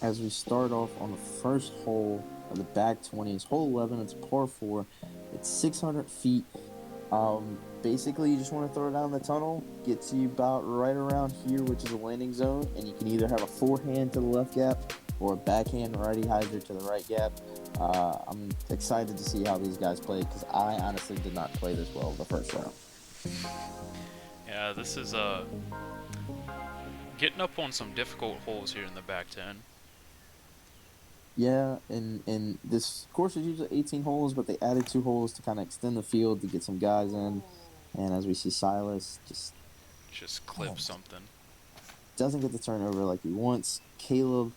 as we start off on the first hole of the back 20s, hole 11. It's a par 4. It's 600 feet. Basically, you just want to throw it down the tunnel, gets you about right around here, which is a landing zone, and you can either have a forehand to the left gap or a backhand righty hyzer to the right gap. I'm excited to see how these guys play because I honestly did not play this well the first round. Yeah, this is getting up on some difficult holes here in the back 10. Yeah, and this course is usually 18 holes, but they added 2 holes to kind of extend the field to get some guys in. And as we see, Silas just Just clip man, something. doesn't get the turnover like he wants. Caleb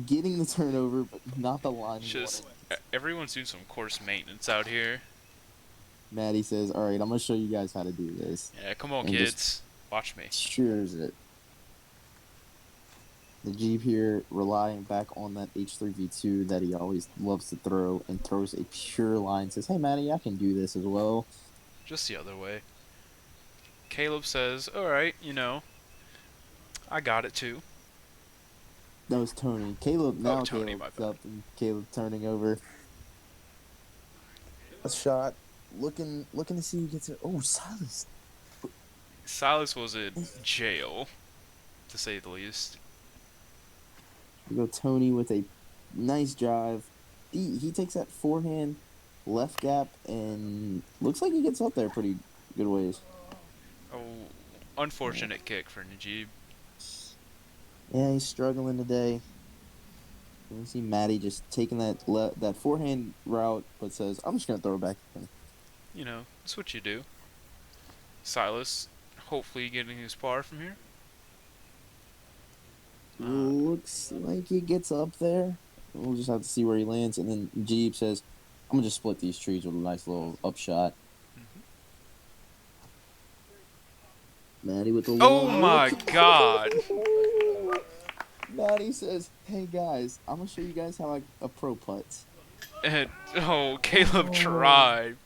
getting the turnover, but not the line he Just wanted. everyone's doing some course maintenance out here. Maddie says, "All right, I'm gonna show you guys how to do this," Yeah, come on, and just kids, watch me. shears it. The Jeep here relying back on that H3V2 that he always loves to throw and throws a pure line. Says, "Hey, Maddie, I can do this as well." Just the other way. Caleb says, "All right, I got it too." That was Tony. Caleb, Oh, now Tony, my Caleb's bad. up and Caleb turning over. A shot. Looking to see who gets it. Oh, Silas. Silas was in jail, to say the least. We go Tony with a nice drive. He takes that forehand left gap and looks like he gets up there pretty good ways. Oh, Yeah, unfortunate kick for Nageeb. yeah, he's struggling today. We see Maddie just taking that forehand route, but says, "I'm just gonna throw it back." That's what you do. Silas, hopefully getting his par from here. Uh, Looks like he gets up there. We'll just have to see where he lands. And then Jeep says, "I'm gonna just split these trees with a nice little upshot." mhm. Maddie with the Oh long look. my god! Maddie says, "Hey guys, I'm gonna show you guys how a pro putts." And, oh, Caleb Oh, tried.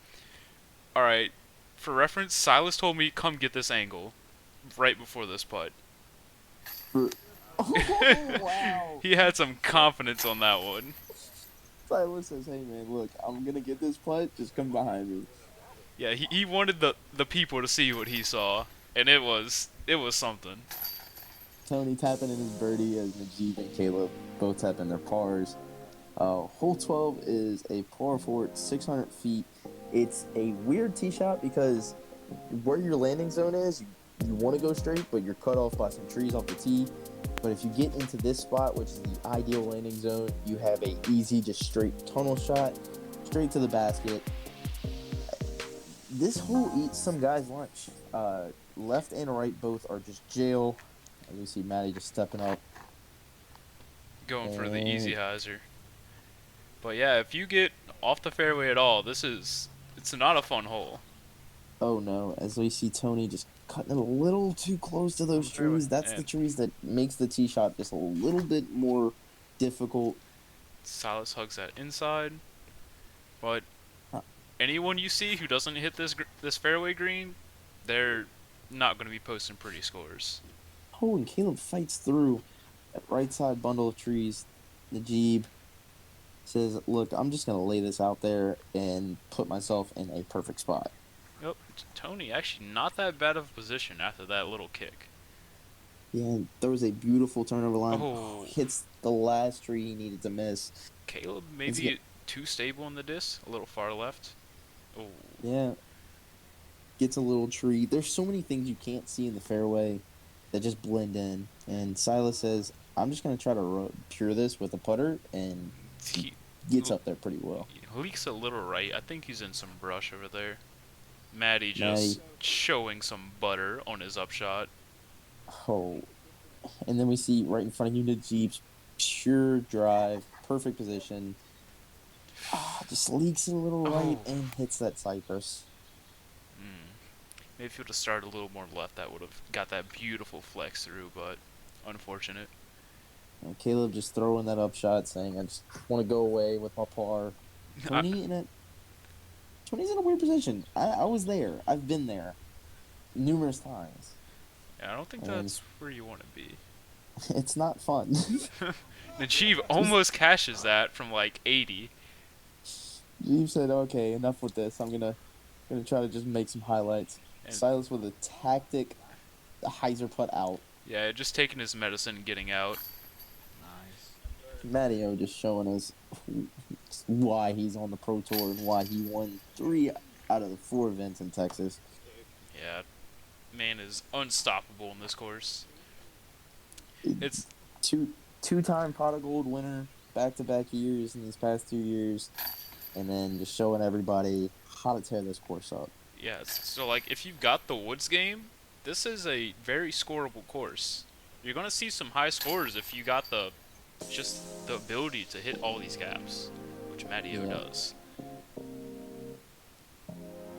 Alright, for reference, Silas told me come get this angle right before this putt. for, oh wow! He had some confidence on that one. Silas says, "Hey man, look, I'm gonna get this putt. Just come behind me." Yeah, he wanted the people to see what he saw, and it was something. Tony tapping in his birdie as Najeeb and Caleb both tapping their pars. Hole 12 is a par 4, 600 feet. It's a weird tee shot because where your landing zone is, you want to go straight, but you're cut off by some trees off the tee. But if you get into this spot, which is the ideal landing zone, you have a easy, just straight tunnel shot, straight to the basket. This hole eats some guys' lunch. Left and right both are just jail. As we see Maddie just stepping up. Going for the easy And hyzer. But yeah, if you get off the fairway at all, it's not a fun hole. oh no, as we see Tony just cutting it a little too close to On those the fairway. trees. That's the And trees that makes the tee shot just a little bit more difficult. Silas hugs that inside. But Uh, anyone you see who doesn't hit this fairway green, they're not going to be posting pretty scores. Oh, and Caleb fights through that right side bundle of trees. Najeeb says, "Look, I'm just gonna lay this out there and put myself in a perfect spot." Yep, Tony actually not that bad of a position after that little kick. Yeah, and throws a beautiful turnover line. Oh, Oh, hits the last tree he needed to miss. Caleb It's maybe too stable in the disc, a little far left. Oh, yeah, gets a little tree. There's so many things you can't see in the fairway that just blend in. And Silas says, "I'm just gonna try to pure this with a putter," and he he gets up there pretty well. leaks a little right. I think he's in some brush over there. Maddie Maddie, just showing some butter on his upshot. oh, and then we see right in front of you the Jeeps, pure drive, perfect position. Just leaks it a little right Oh, and hits that cypress. mm. Maybe if he would have started a little more left, that would have got that beautiful flex through, but unfortunate. And Caleb just throwing that upshot, saying, "I just want to go away with my par." I, Tony in a Tony's in a weird position. I was there. I've been there numerous times. I don't think And that's where you want to be. It's not fun. Nageeb Just almost cashes that from like 80. you said, okay, enough with this. I'm gonna try to just make some highlights. And Silas with a tactic, the hyzer putt out. yeah, just taking his medicine and getting out. Nice. Matteo just showing us why he's on the Pro Tour and why he won 3 out of the 4 events in Texas. Yeah, man is unstoppable in this course. It's Two-time pot of gold winner, back-to-back years in these past 2 years, and then just showing everybody how to tear this course up. yeah, so like if you've got the woods game, this is a very scoreable course. You're gonna see some high scores if you got just the ability to hit all these gaps, which Matteo Yeah. does.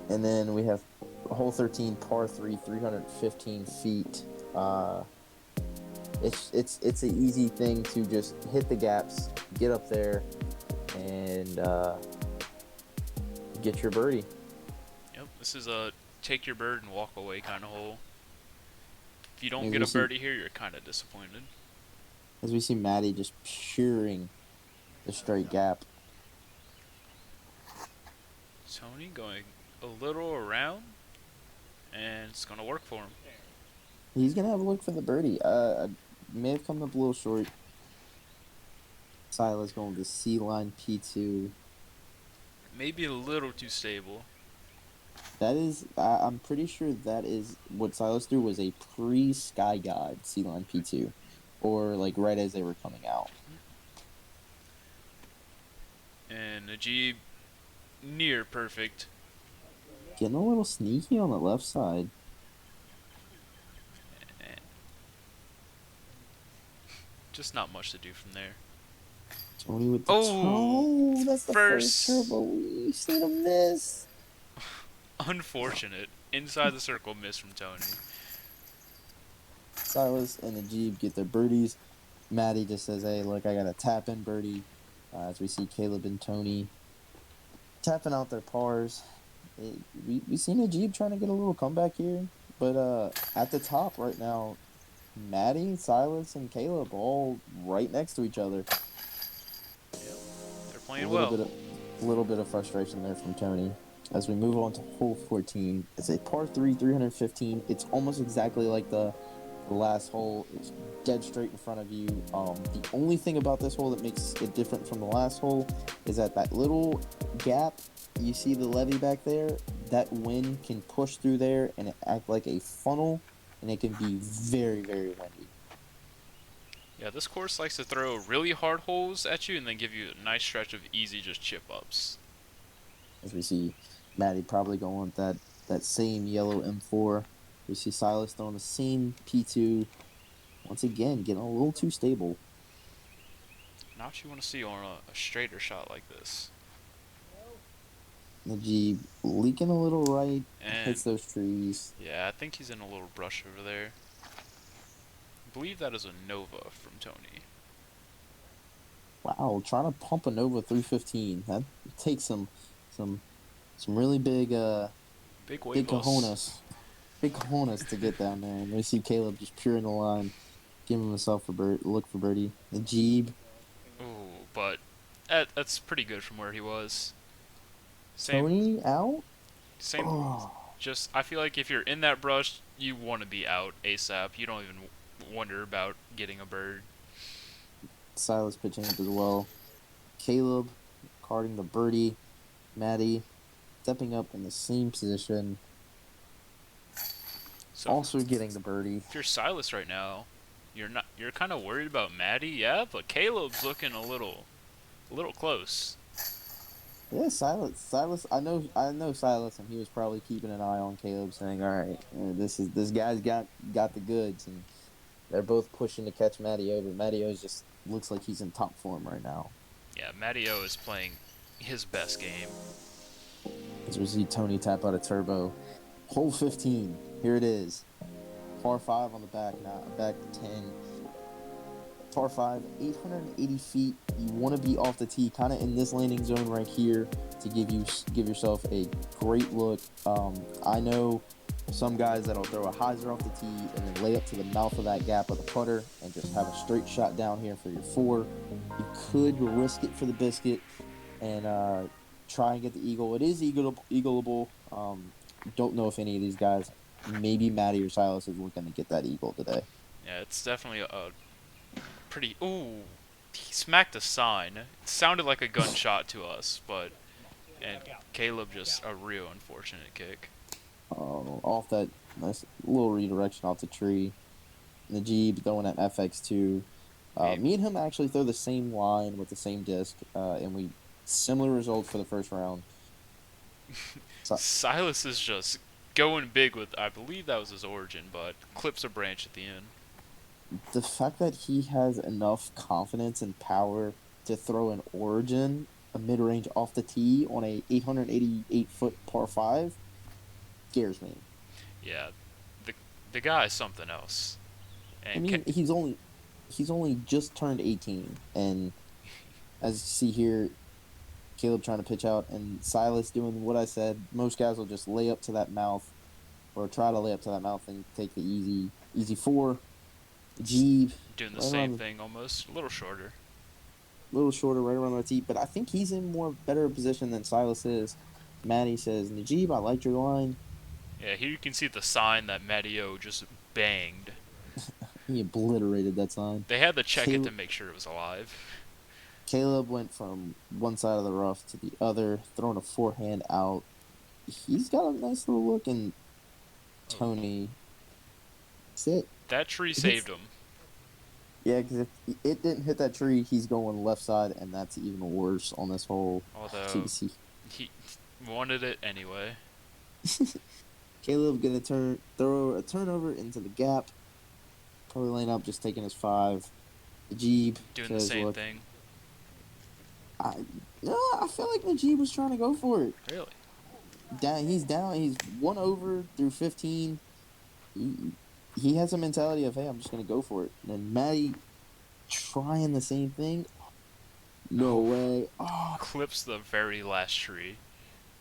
And then we have hole 13, par 3, 315 feet. It's an easy thing to just hit the gaps, get up there, and get your birdie. Yep, this is a take your bird and walk away kind of hole. If you don't As get we a see- birdie here, you're kind of disappointed. As we see Maddie just puring the straight gap. Tony going a little around, and it's gonna work for him. He's gonna have a look for the birdie. I may have come up a little short. Silas going to C line P2. Maybe a little too stable. That is, I'm pretty sure that is what Silas threw was a pre-Sky God C line P2, or like right as they were coming out. And Nageeb near perfect. Getting a little sneaky on the left side. And just not much to do from there. Tony with the Oh, toe. That's the first turbo we've seen him miss. Unfortunate. Inside the circle miss from Tony. Silas and Nageeb get their birdies. Maddie just says, hey, look, I got a tap-in birdie. As we see Caleb and Tony tapping out their pars. We see Nageeb trying to get a little comeback here. But at the top right now, Maddie, Silas, and Caleb all right next to each other. Yep, they're playing well. A little bit of frustration there from Tony. As we move on to hole 14, it's a par 3, 315. It's almost exactly like the last hole. It's dead straight in front of you. The only thing about this hole that makes it different from the last hole is that little gap, you see the levee back there, that wind can push through there and it act like a funnel, and it can be very, very windy. Yeah, this course likes to throw really hard holes at you and then give you a nice stretch of easy just chip ups. As we see Maddie probably going with that same yellow M4. We see Silas throwing the same P2. Once again, getting a little too stable. Not what you want to see on a straighter shot like this. Nageeb leaking a little right, And hits those trees. yeah, I think he's in a little brush over there. I believe that is a Nova from Tony. Wow, trying to pump a Nova 315. That takes some really big Big big huevos. cojones. Big cojones to get down there. And we see Caleb just pure in the line, giving himself a look for birdie. Nageeb. Ooh, but that's pretty good from where he was. Tony out? Same. Oh. Just, I feel like if you're in that brush, you want to be out ASAP. You don't even wonder about getting a bird. Silas pitching up as well. Caleb carding the birdie. Maddie stepping up in the same position. So Also getting the birdie. if you're Silas right now, you're kind of worried about Maddie, yeah, but Caleb's looking a little close. Yeah, Silas. I know Silas, and he was probably keeping an eye on Caleb, saying, "All right, this guy's got the goods," and they're both pushing to catch Matteo, but Matteo just looks like he's in top form right now. Yeah, Matteo is playing his best game. As we see Tony tap out a turbo. Hole 15. Here it is. Par 5 on the back now. Back 10. Par 5, 880 feet. You want to be off the tee, kind of in this landing zone right here, to give yourself a great look. I know Some guys that'll throw a hyzer off the tee and then lay up to the mouth of that gap of the putter and just have a straight shot down here for your 4. You could risk it for the biscuit and try and get the eagle. It is eagleable. Don't know if any of these guys, maybe Matty or Silas, is looking to get that eagle today. Yeah, it's definitely a pretty. Ooh, he smacked a sign. It sounded like a gunshot to us, but and Caleb just a real unfortunate kick. Off that nice little redirection off the tree. Nageeb throwing at FX2. Me and him actually throw the same line with the same disc, and we similar results for the first round. Silas is just going big with, I believe that was his origin, but clips a branch at the end. The fact that he has enough confidence and power to throw an origin, a mid-range off the tee on a 888-foot par 5, scares me. Yeah, the guy is something else. And I mean, he's only just turned 18, and as you see here, Caleb trying to pitch out, and Silas doing what I said. Most guys will just lay up to that mouth, or try to lay up to that mouth and take the easy 4. Nageeb doing the same thing almost, a little shorter. A little shorter, right around the tee, but I think he's in more better position than Silas is. Matty says, Nageeb, I liked your line. Yeah, here you can see the sign that Matteo just banged. He obliterated that sign. They had to check it to make sure it was alive. Caleb went from one side of the rough to the other, throwing a forehand out. He's got a nice little look, and Tony. That's it. That tree saved him. Yeah, because if it didn't hit that tree, he's going left side, and that's even worse on this hole. Although, he wanted it anyway. Caleb gonna throw a turnover into the gap. Probably laying up, just taking his 5. Nageeb doing the same thing. I feel like Nageeb was trying to go for it. Really? He's down. He's 1 over through 15. He has a mentality of, hey, I'm just gonna go for it. And then Matty trying the same thing. No way. Oh, clips the very last tree.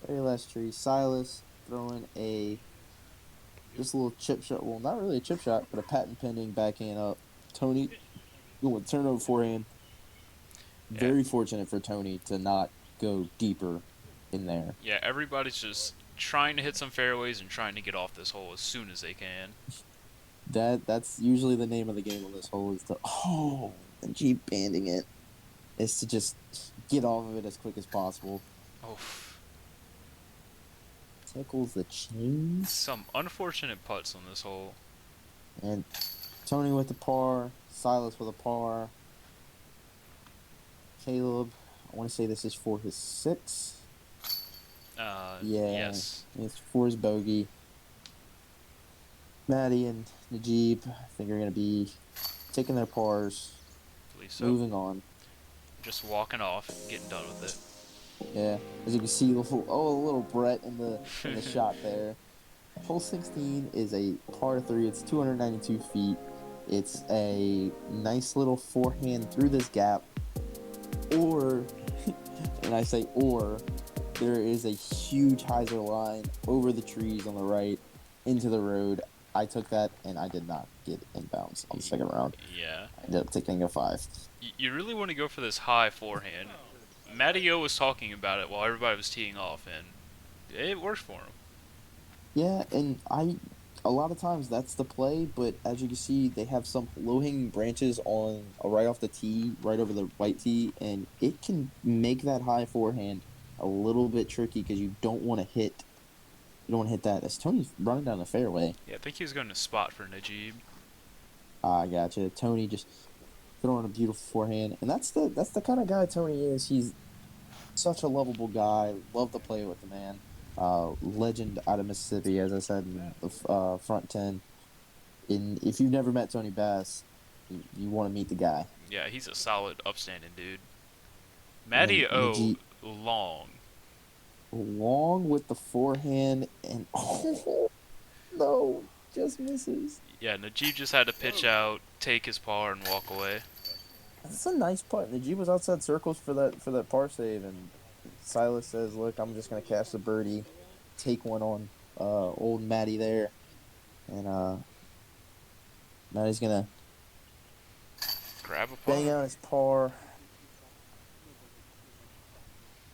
Very last tree. Silas throwing just a little chip shot. Well, not really a chip shot, but a patent pending backhand up. Tony going turnover forehand. Yeah. Very fortunate for Tony to not go deeper in there. Yeah, everybody's just trying to hit some fairways and trying to get off this hole as soon as they can. That's usually the name of the game on this hole is and Jeep banding it. Is to just get off of it as quick as possible. Oh. Tickles the chains. Some unfortunate putts on this hole. And Tony with the par, Silas with a par. Caleb, I want to say this is for his 6. Yes. It's for his bogey. Matty and Nageeb, I think, are going to be taking their pars, moving on. Just walking off, getting done with it. Yeah, as you can see, a little Brett in the shot there. Hole 16 is a par 3. It's 292 feet. It's a nice little forehand through this gap. Or, and I say or, there is a huge hyzer line over the trees on the right into the road. I took that, and I did not get inbounds on the second round. Yeah. I ended up taking a 5. You really want to go for this high forehand. Matteo was talking about it while everybody was teeing off, and it worked for him. Yeah, and a lot of times that's the play, but as you can see, they have some low-hanging branches on right off the tee, right over the white tee, and it can make that high forehand a little bit tricky because you don't want to hit that. As Tony's running down the fairway. Yeah, I think he was going to spot for Nageeb. I gotcha. Tony just throwing a beautiful forehand, and that's the kind of guy Tony is. He's such a lovable guy. Love to play with the man. Legend out of Mississippi, as I said in the front 10. And if you've never met Tony Bass, you want to meet the guy. Yeah, he's a solid, upstanding dude. Matteo long with the forehand, and no, just misses. Yeah, Nageeb just had to pitch out, take his par, and walk away. That's a nice putt. Nageeb was outside circles for that par save, and Silas says, "Look, I'm just gonna catch the birdie, take one on old Matty there." And now he's gonna Grab a bang par. out his par.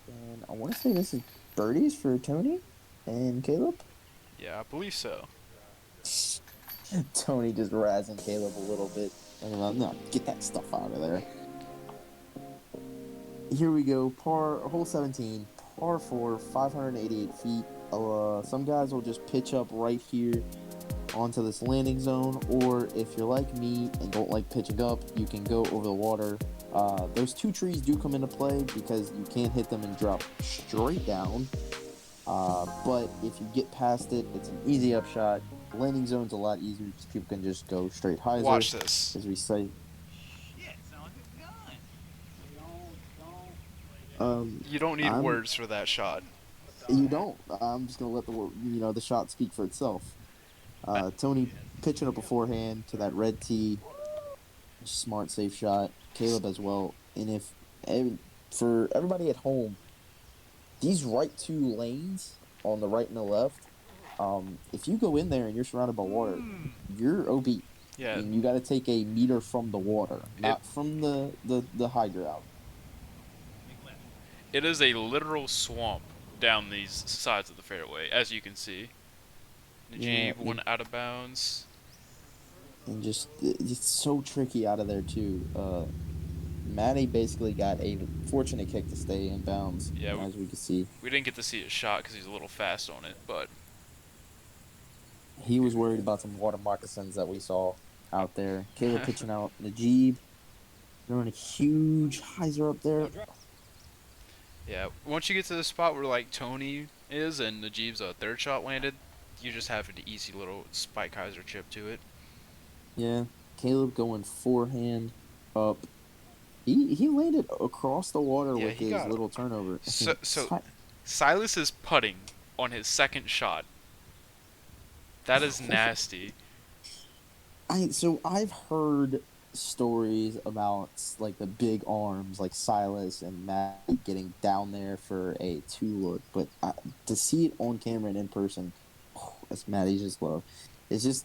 And I want to say this is birdies for Tony and Caleb. Yeah, I believe so. Tony just razzing Caleb a little bit. Talking about, no, get that stuff out of there. Here we go. Hole 17, par 4, 588 feet. Some guys will just pitch up right here onto this landing zone, or if you're like me and don't like pitching up, you can go over the water. Those two trees do come into play because you can't hit them and drop straight down. But if you get past it, it's an easy upshot. The landing zone's a lot easier because people can just go straight hyzer, Watch this. as we say. Shit, sound like a gun. You don't need I'm words for that shot. You don't. I'm just gonna let the shot speak for itself. Tony pitching up beforehand to that red tee, smart, safe shot. Caleb as well. And for everybody at home, these right two lanes on the right and the left, if you go in there and you're surrounded by water, you're OB. Yeah, And you got to take a meter from the water, not from the high ground. it is a literal swamp down these sides of the fairway, as you can see. Nageeb went out of bounds. And just it's so tricky out of there too. Maddie basically got a fortunate kick to stay in bounds, Yeah, as we can see. we didn't get to see his shot because he's a little fast on it, but He was worried about some water moccasins that we saw out there. Caleb pitching out Nageeb, throwing a huge hyzer up there. yeah, once you get to the spot where like Tony is and Najeeb's third shot landed, you just have an easy little spike hyzer chip to it. Yeah, Caleb going forehand up. He landed across the water Yeah, with he his got it. little turnover. So Silas is putting on his second shot. That is nasty. I've heard stories about like the big arms, like Silas and Matt getting down there for a two look, but to see it on camera and in person, as Matty just love, it's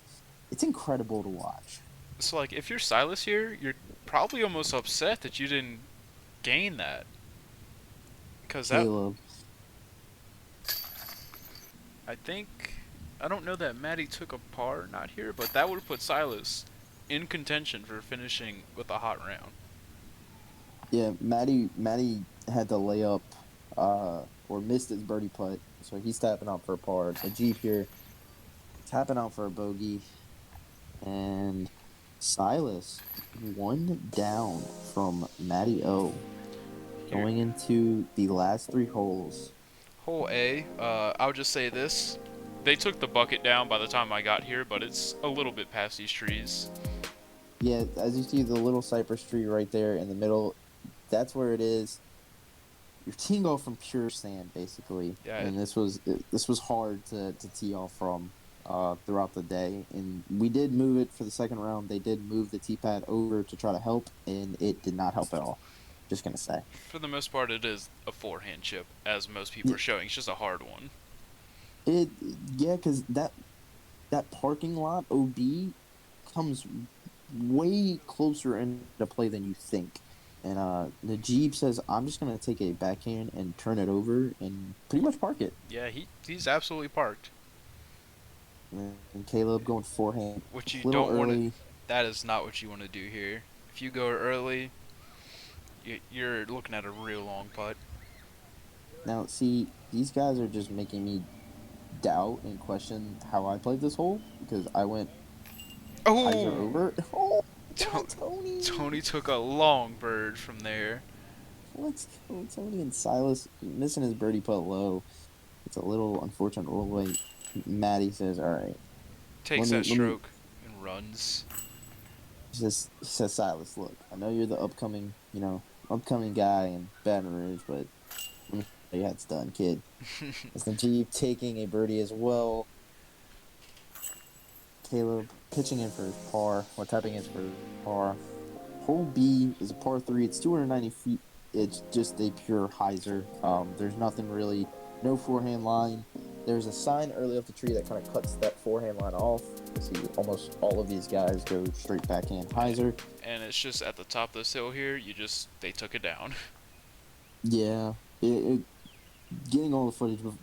incredible to watch. So like, if you're Silas here, you're probably almost upset that you didn't gain that. Because that, Caleb, I don't know that Maddie took a par not here, but that would have put Silas in contention for finishing with a hot round. yeah, Matty had to lay up or missed his birdie putt, so he's tapping out for a par. The Jeep here tapping out for a bogey, and Silas one down from Matty O. Going into the last three holes. Hole A, I'll just say this. They took the bucket down by the time I got here, but it's a little bit past these trees. Yeah, as you see the little cypress tree right there in the middle, that's where it is. You're teeing off from pure sand, basically. Yeah. And this was hard to tee off from throughout the day. And we did move it for the second round. They did move the tee pad over to try to help, and it did not help at all. Just gonna say. For the most part, it is a forehand chip, as most people are showing. It's just a hard one. Because that parking lot OB comes way closer into play than you think. And Nageeb says, I'm just going to take a backhand and turn it over and pretty much park it. Yeah, he's absolutely parked. And Caleb going forehand. Which you little don't want early. to. That is not what you want to do here. If you go early, you're looking at a real long putt. Now, see, these guys are just making me doubt and question how I played this hole because I went hyzer Oh! over. Oh, Tony! Tony took a long bird from there. Let's go. Tony and Silas missing his birdie putt low. It's a little unfortunate roll away. Maddie says, all right. Takes that stroke and runs. He says, Silas, look, I know you're the upcoming guy in Baton Rouge, but let me show you how it's done, kid. It's the Jeep taking a birdie as well. Caleb pitching in for his par, or tapping in for his par. Hole B is a par 3. It's 290 feet. It's just a pure hyzer. There's nothing really, no forehand line. There's a sign early off the tree that kind of cuts that forehand line off. See, almost all of these guys go straight backhand hyzer. And it's just at the top of this hill here, they took it down. Yeah, getting all the footage of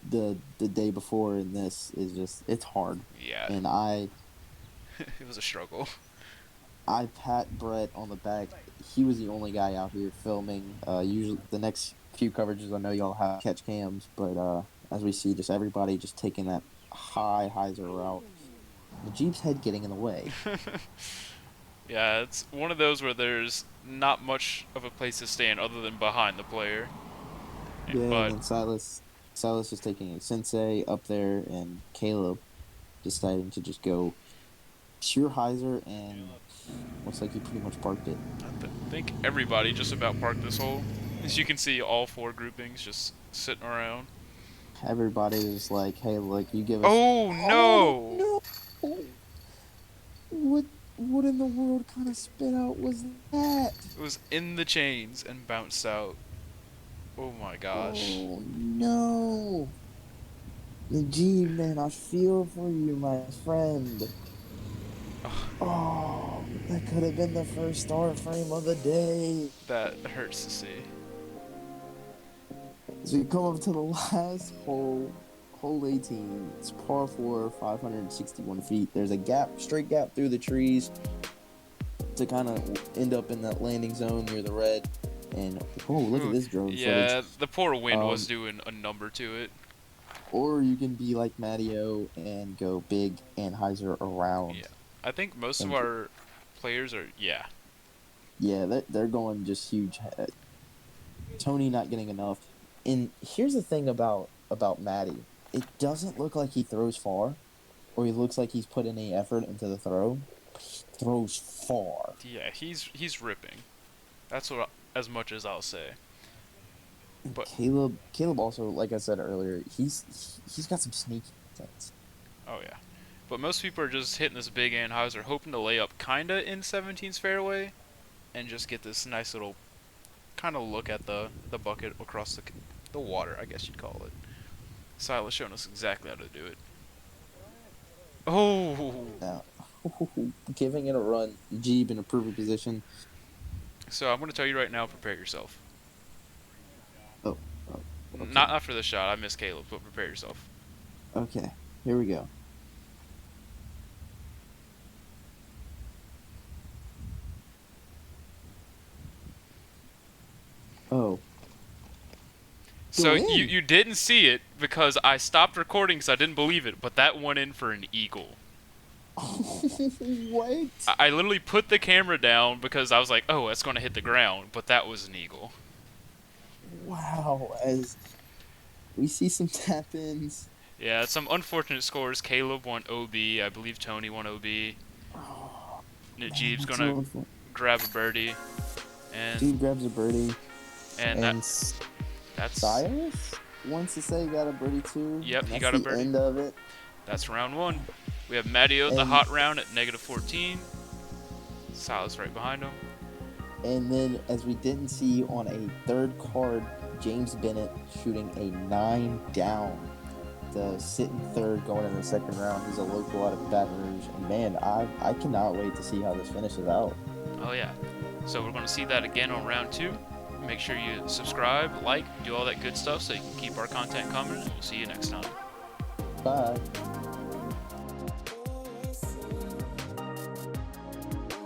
the day before in this is just, it's hard. Yeah. And It was a struggle. I pat Brett on the back. He was the only guy out here filming. Usually the next few coverages, I know y'all have catch cams, but as we see, just everybody just taking that high hyzer route. Nageeb's head getting in the way. Yeah, it's one of those where there's not much of a place to stand other than behind the player. Yeah, But and then Silas is taking a sensei up there, and Caleb deciding to just go pure hyzer, and looks like he pretty much parked it. I think everybody just about parked this hole. As you can see, all 4 groupings just sitting around. Everybody is like, hey, look, you give us... Oh, no! Oh, no! What in the world kind of spit out was that? It was in the chains and bounced out. Oh my gosh. Oh, no! Nageeb, man, I feel for you, my friend. Oh, that could have been the first star frame of the day. That hurts to see. As we come up to the last hole, hole 18, it's par 4, 561 feet. There's a straight gap through the trees to kind of end up in that landing zone near the red. And, oh, look at this drone Yeah, footage. the poor wind was doing a number to it. Or you can be like Matteo and go big and hyzer around. Yeah. I think most of our players are, yeah. Yeah, they're going just huge. Tony not getting enough. And here's the thing about Matty. It doesn't look like he throws far, or he looks like he's put any effort into the throw. But he throws far. Yeah, he's ripping. That's what as much as I'll say. But Caleb also, like I said earlier, he's got some sneaky sense. oh yeah. But most people are just hitting this big Anheuser, hoping to lay up kinda in 17's fairway, and just get this nice little kind of look at the bucket across the water, I guess you'd call it. Silas showing us exactly how to do it. Oh! Now, giving it a run. Nageeb in a perfect position. So I'm going to tell you right now, prepare yourself. Oh. Okay. Not after the shot, I miss Caleb, but prepare yourself. Okay, here we go. Oh. So Go in. you didn't see it because I stopped recording because I didn't believe it, but that went in for an eagle. What? I literally put the camera down because I was like, oh, it's going to hit the ground, but that was an eagle. Wow, as we see some tap-ins. Yeah, some unfortunate scores. Caleb won OB. I believe Tony won OB. Oh, Najeeb's man, going to grab a birdie. And Nageeb grabs a birdie. and that's Silas wants to say he got a birdie too. Yep, he That's got a the birdie. end of it. That's round 1. We have Matteo the hot round at -14. Silas right behind him. And then, as we didn't see on a third card, James Bennett shooting a 9 down to sit in third going in the second round. He's a local out of Baton Rouge. And man, I cannot wait to see how this finishes out. Oh yeah. So we're going to see that again on round 2. Make sure you subscribe, like, do all that good stuff so you can keep our content coming. And we'll see you next time. Bye.